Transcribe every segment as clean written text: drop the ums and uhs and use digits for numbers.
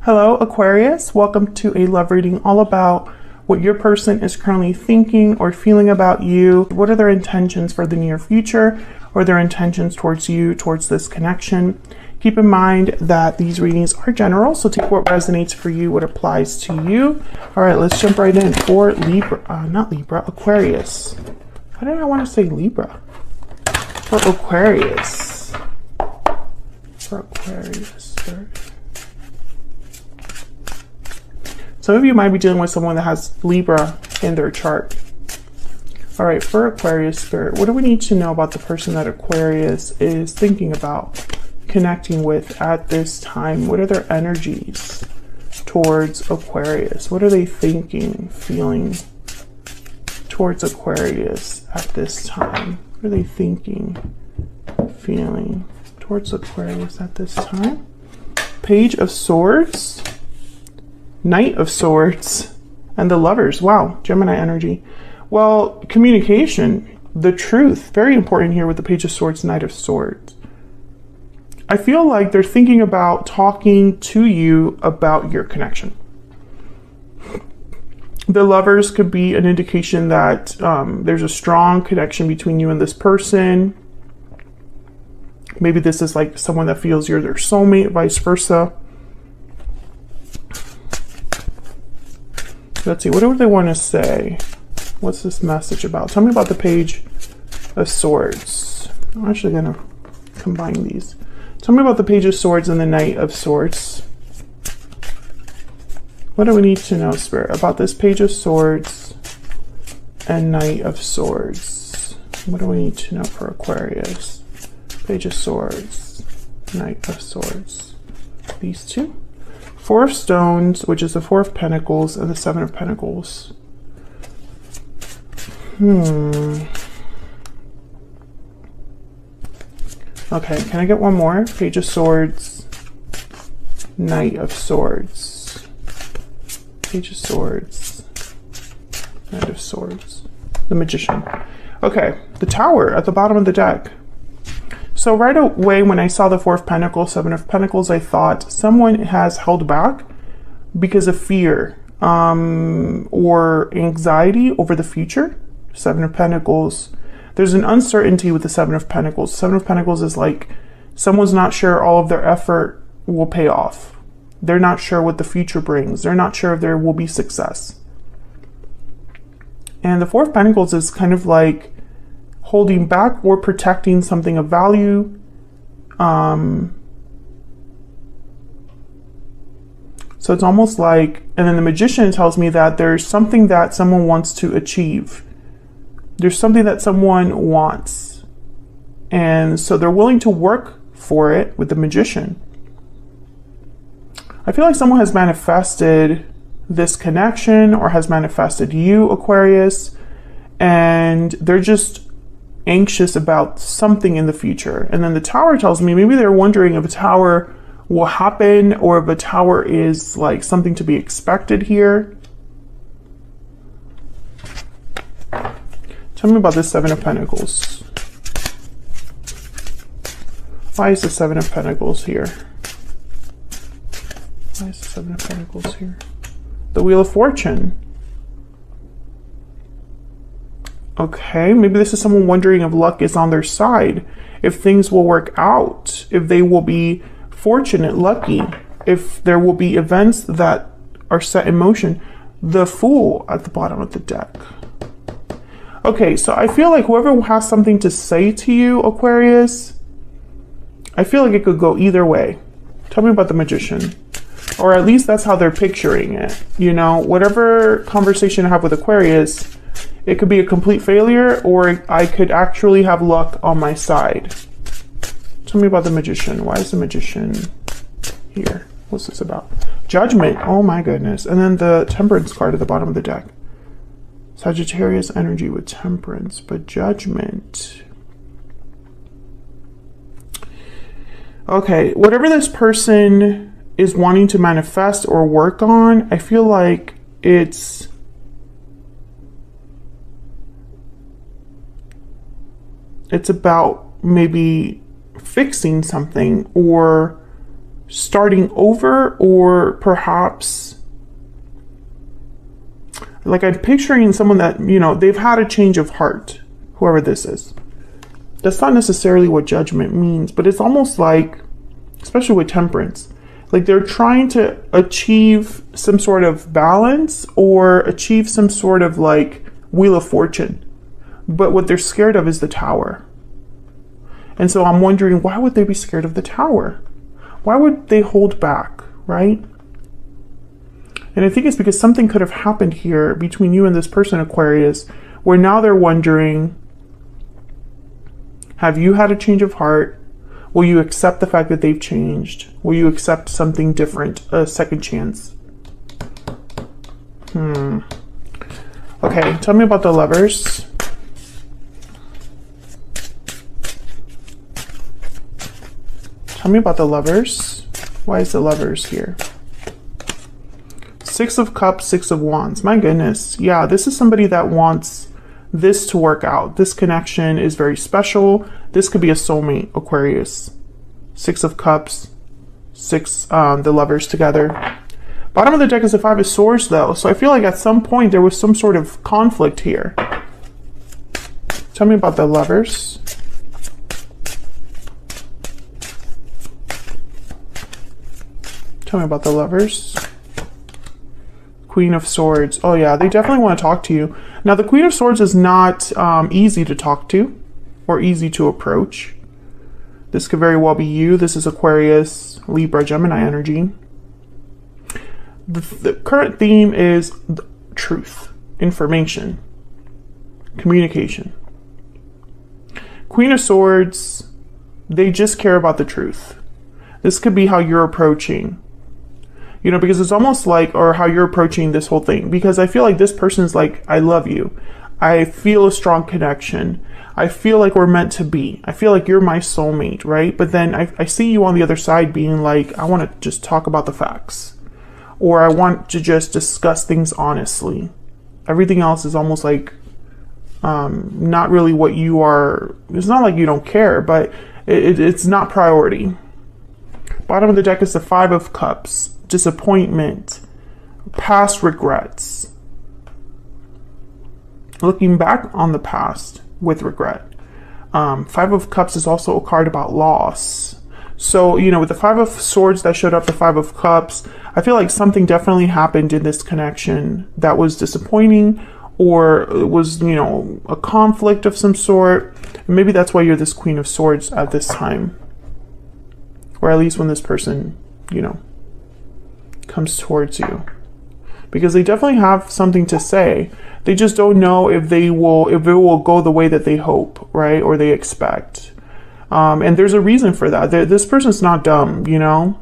Hello, Aquarius. Welcome to a love reading all about what your person is currently thinking or feeling about you. What are their intentions for the near future or their intentions towards you, towards this connection? Keep in mind that these readings are general, so take what resonates for you, what applies to you. All right, let's jump right in for Aquarius. Why did I want to say Libra? For Aquarius. Some of you might be dealing with someone that has Libra in their chart. All right, for Aquarius spirit, what do we need to know about the person that Aquarius is thinking about, connecting with at this time? What are their energies towards Aquarius? What are they thinking, feeling towards Aquarius at this time? What are they thinking, feeling towards Aquarius at this time? Page of Swords, Knight of Swords, and the Lovers. Wow, Gemini energy. Well, communication, the truth, very important here with the Page of Swords, Knight of Swords. I feel like they're thinking about talking to you about your connection. The Lovers could be an indication that there's a strong connection between you and this person. Maybe this is like someone that feels you're their soulmate, vice versa. Let's see, what do they want to say? What's this message about? Tell me about the Page of Swords. I'm actually going to combine these. Tell me about the Page of Swords and the Knight of Swords. What do we need to know, Spirit, about this Page of Swords and Knight of Swords? What do we need to know for Aquarius? Page of Swords, Knight of Swords. These two. Four of Stones, which is the Four of Pentacles, and the Seven of Pentacles. Okay, can I get one more? Page of Swords, Knight of Swords. Page of Swords, Knight of Swords. The Magician. Okay, the Tower at the bottom of the deck. So right away when I saw the Four of Pentacles, Seven of Pentacles, I thought someone has held back because of fear or anxiety over the future. Seven of Pentacles. There's an uncertainty with the Seven of Pentacles. Seven of Pentacles is like someone's not sure all of their effort will pay off. They're not sure what the future brings. They're not sure if there will be success. And the Four of Pentacles is kind of like holding back or protecting something of value. So it's almost like, and then the Magician tells me that there's something that someone wants to achieve. There's something that someone wants. And so they're willing to work for it with the Magician. I feel like someone has manifested this connection or has manifested you, Aquarius, and they're just anxious about something in the future. And then the Tower tells me maybe they're wondering if a tower will happen or if a tower is like something to be expected here. Tell me about the Seven of Pentacles. Why is the Seven of Pentacles here? Why is the Seven of Pentacles here? The Wheel of Fortune. Okay, maybe this is someone wondering if luck is on their side, if things will work out, if they will be fortunate, lucky, if there will be events that are set in motion. The Fool at the bottom of the deck. Okay, so I feel like whoever has something to say to you, Aquarius, I feel like it could go either way. Tell me about the Magician. Or at least that's how they're picturing it. You know, whatever conversation I have with Aquarius, it could be a complete failure, or I could actually have luck on my side. Tell me about the Magician. Why is the Magician here? What's this about? Judgment. Oh my goodness. And then the Temperance card at the bottom of the deck. Sagittarius energy with Temperance, but Judgment. Okay, whatever this person is wanting to manifest or work on, I feel like it's about maybe fixing something or starting over, or perhaps like I'm picturing someone that, you know, they've had a change of heart, whoever this is. That's not necessarily what judgment means, but it's almost like, especially with temperance, like they're trying to achieve some sort of balance or achieve some sort of like wheel of fortune. But what they're scared of is the tower. And so I'm wondering, why would they be scared of the tower? Why would they hold back, right? And I think it's because something could have happened here between you and this person, Aquarius, where now they're wondering, have you had a change of heart? Will you accept the fact that they've changed? Will you accept something different, a second chance? Okay, tell me about the Lovers. Tell me about the Lovers. Why is the Lovers here? Six of Cups, Six of Wands. My goodness. Yeah, this is somebody that wants this to work out. This connection is very special. This could be a soulmate, Aquarius. Six of Cups, the Lovers together. Bottom of the deck is the Five of Swords, though. So I feel like at some point there was some sort of conflict here. Tell me about the Lovers. Tell me about the Lovers. Queen of Swords. Oh yeah, they definitely want to talk to you. Now the Queen of Swords is not easy to talk to or easy to approach. This could very well be you. This is Aquarius, Libra, Gemini energy. The current theme is truth, information, communication. Queen of Swords, they just care about the truth. This could be how you're approaching, you know, because it's almost like, or how you're approaching this whole thing, because I feel like this person's like, I love you. I feel a strong connection. I feel like we're meant to be. I feel like you're my soulmate, right? But then I see you on the other side being like, I want to just talk about the facts, or I want to just discuss things honestly. Everything else is almost like not really what you are. It's not like you don't care, but it's not priority. Bottom of the deck is the Five of Cups, disappointment, past regrets, looking back on the past with regret. Five of Cups is also a card about loss. So, you know, with the Five of Swords that showed up, the Five of Cups, I feel like something definitely happened in this connection that was disappointing, or it was, you know, a conflict of some sort. And maybe that's why you're this Queen of Swords at this time. Or at least when this person, you know, comes towards you. Because they definitely have something to say. They just don't know if it will go the way that they hope, right? Or they expect. And there's a reason for that. This person's not dumb, you know?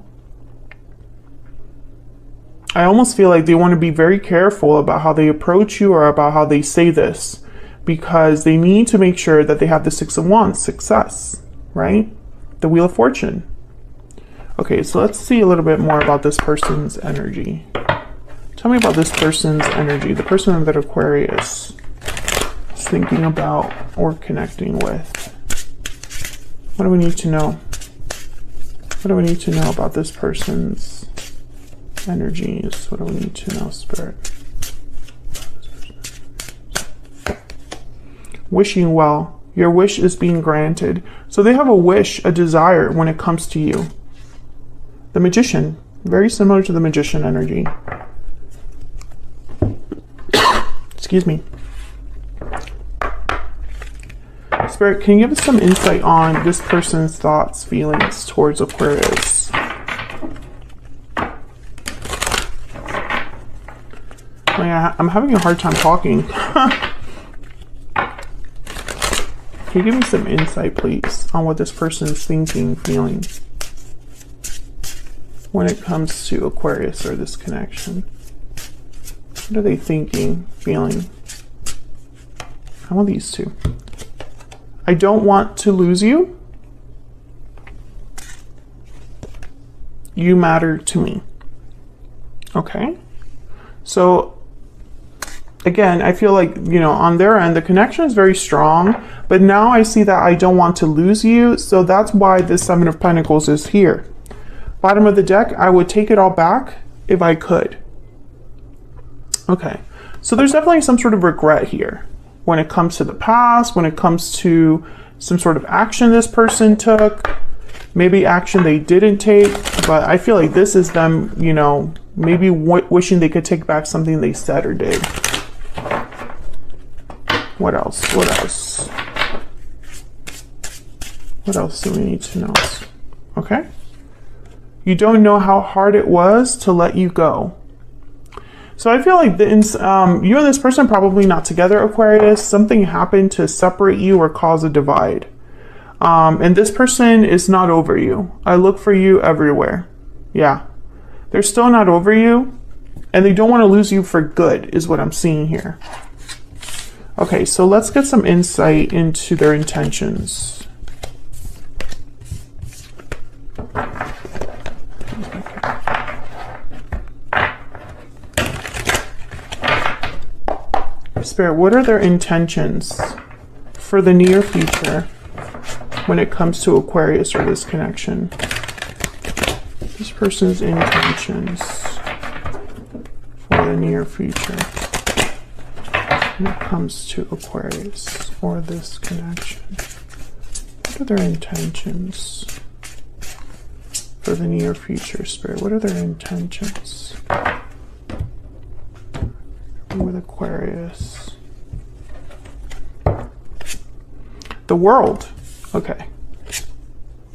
I almost feel like they want to be very careful about how they approach you or about how they say this, because they need to make sure that they have the Six of Wands, success, right? The Wheel of Fortune. Okay, so let's see a little bit more about this person's energy. Tell me about this person's energy, the person that Aquarius is thinking about or connecting with. What do we need to know? What do we need to know about this person's energies? What do we need to know, Spirit? Wishing well. Your wish is being granted. So they have a wish, a desire when it comes to you. The Magician. Very similar to the Magician energy. Excuse me. Spirit, can you give us some insight on this person's thoughts, feelings towards Aquarius? I'm having a hard time talking. Can you give me some insight, please, on what this person's thinking, feeling when it comes to Aquarius or this connection? What are they thinking, feeling? I want these two. I don't want to lose you. You matter to me. Okay. So again, I feel like, you know, on their end, the connection is very strong, but now I see that I don't want to lose you. So that's why this Seven of Pentacles is here. Bottom of the deck, I would take it all back if I could. Okay, so there's definitely some sort of regret here when it comes to the past, when it comes to some sort of action this person took, maybe action they didn't take, but I feel like this is them, you know, maybe wishing they could take back something they said or did. What else? What else? What else do we need to know? Okay. You don't know how hard it was to let you go. So I feel like you and this person are probably not together, Aquarius. Something happened to separate you or cause a divide. And this person is not over you. I look for you everywhere. Yeah. They're still not over you. And they don't want to lose you for good, is what I'm seeing here. Okay, so let's get some insight into their intentions. Spirit, what are their intentions for the near future when it comes to Aquarius or this connection? This person's intentions for the near future when it comes to Aquarius or this connection. What are their intentions for the near future, Spirit? What are their intentions with Aquarius? The World. Okay.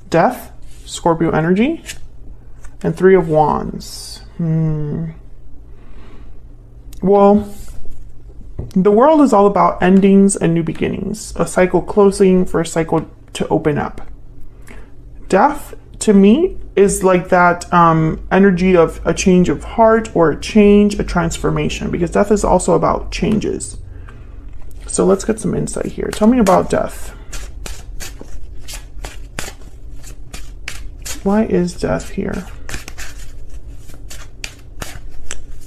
Death, Scorpio energy, and Three of Wands. Well, the World is all about endings and new beginnings. A cycle closing for a cycle to open up. Death, to me, is like that energy of a change of heart or a change, a transformation, because death is also about changes. So let's get some insight here. Tell me about death. Why is death here?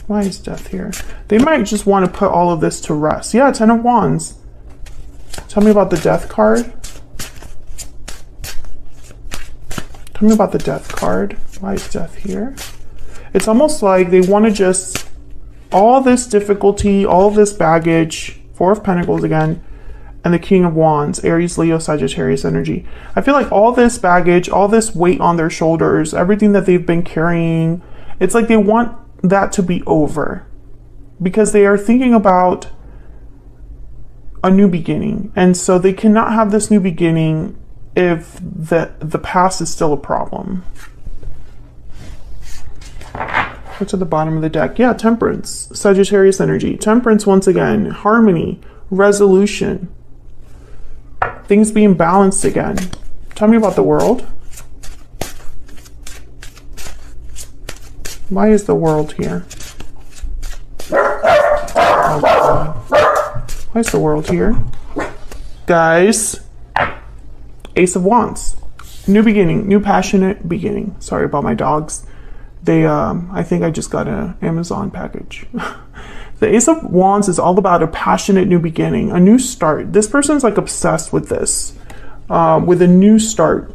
Why is death here? They might just want to put all of this to rest. Yeah, Ten of Wands. Tell me about the death card. Tell me about the death card. Why is death here? It's almost like they want to just, all this difficulty, all this baggage, Four of Pentacles again, and the King of Wands, Aries, Leo, Sagittarius energy. I feel like all this baggage, all this weight on their shoulders, everything that they've been carrying, it's like they want that to be over because they are thinking about a new beginning. And so they cannot have this new beginning if the past is still a problem. What's at the bottom of the deck? Yeah, Temperance, Sagittarius energy. Temperance, once again, harmony, resolution, things being balanced again. Tell me about the World. Why is the World here? Oh God. Why is the World here? Guys, Ace of Wands. New beginning, new passionate beginning. Sorry about my dogs. They, I think I just got an Amazon package. The Ace of Wands is all about a passionate new beginning, a new start. This person's like obsessed with this, with a new start.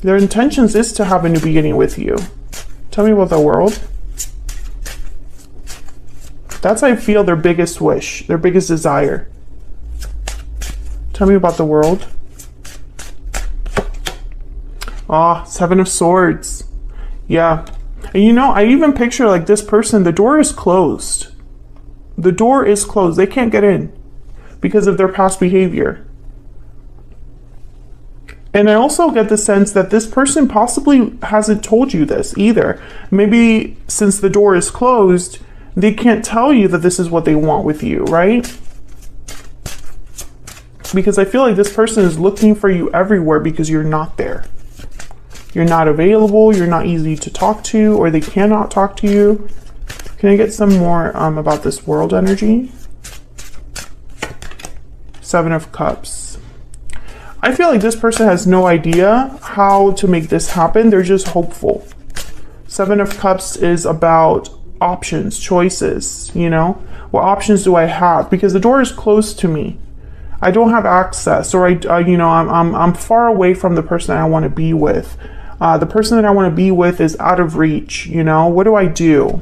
Their intentions is to have a new beginning with you. Tell me about the World. That's, I feel, their biggest wish, their biggest desire. Tell me about the World. Ah, Seven of Swords. Yeah. And you know, I even picture like this person, the door is closed. The door is closed. They can't get in because of their past behavior. And I also get the sense that this person possibly hasn't told you this either. Maybe since the door is closed, they can't tell you that this is what they want with you, right? Because I feel like this person is looking for you everywhere because you're not there. You're not available, you're not easy to talk to, or they cannot talk to you. Can I get some more about this World energy? Seven of Cups. I feel like this person has no idea how to make this happen. They're just hopeful. Seven of Cups is about options, choices, you know? What options do I have? Because the door is closed to me. I don't have access, or I'm far away from the person I want to be with. The person that I want to be with is out of reach, you know? What do I do?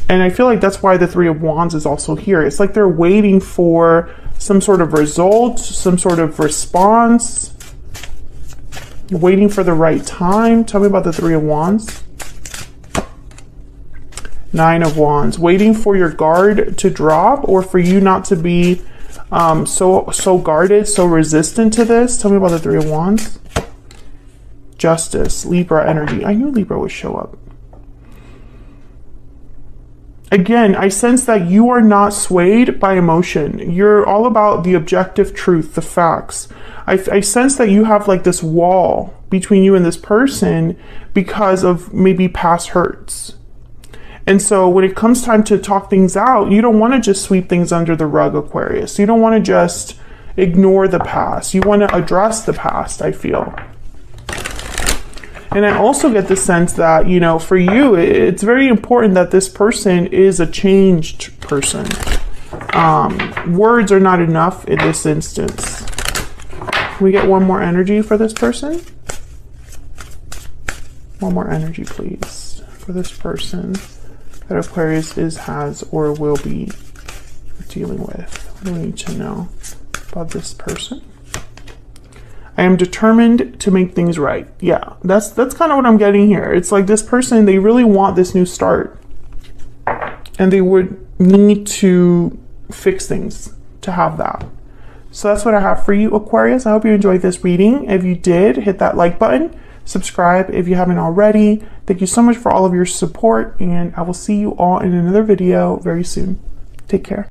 And I feel like that's why the Three of Wands is also here. It's like they're waiting for some sort of result, some sort of response, waiting for the right time. Tell me about the Three of Wands. Nine of Wands, waiting for your guard to drop, or for you not to be so guarded, so resistant to this. Tell me about the Three of Wands. Justice, Libra energy. I knew Libra would show up. Again, I sense that you are not swayed by emotion. You're all about the objective truth, the facts. I sense that you have like this wall between you and this person because of maybe past hurts. And so when it comes time to talk things out, you don't want to just sweep things under the rug, Aquarius. You don't want to just ignore the past. You want to address the past, I feel. And I also get the sense that, you know, for you, it's very important that this person is a changed person. Words are not enough in this instance. Can we get one more energy for this person? One more energy, please, for this person that Aquarius has, or will be dealing with. What do we need to know about this person? I am determined to make things right. Yeah, that's kind of what I'm getting here. It's like this person, they really want this new start. And they would need to fix things to have that. So that's what I have for you, Aquarius. I hope you enjoyed this reading. If you did, hit that like button. Subscribe if you haven't already. Thank you so much for all of your support, and I will see you all in another video very soon. Take care.